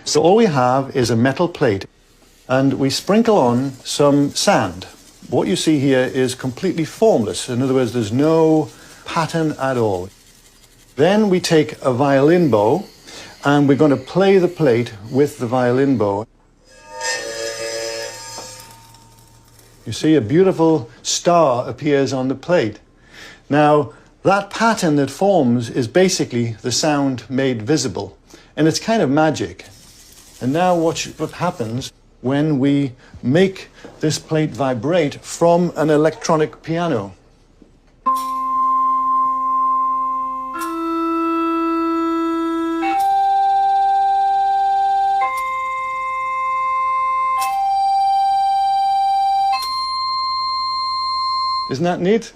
So all we have is a metal plate, and we sprinkle on some sand. What you see here is completely formless. In other words, there's no pattern at all. Then we take a violin bow, and we're going to play the plate with the violin bow. You see a beautiful star appears on the plate. Now, that pattern that forms is basically the sound made visible, and it's kind of magic. And now watch what happens when we make this plate vibrate from an electronic piano. Isn't that neat?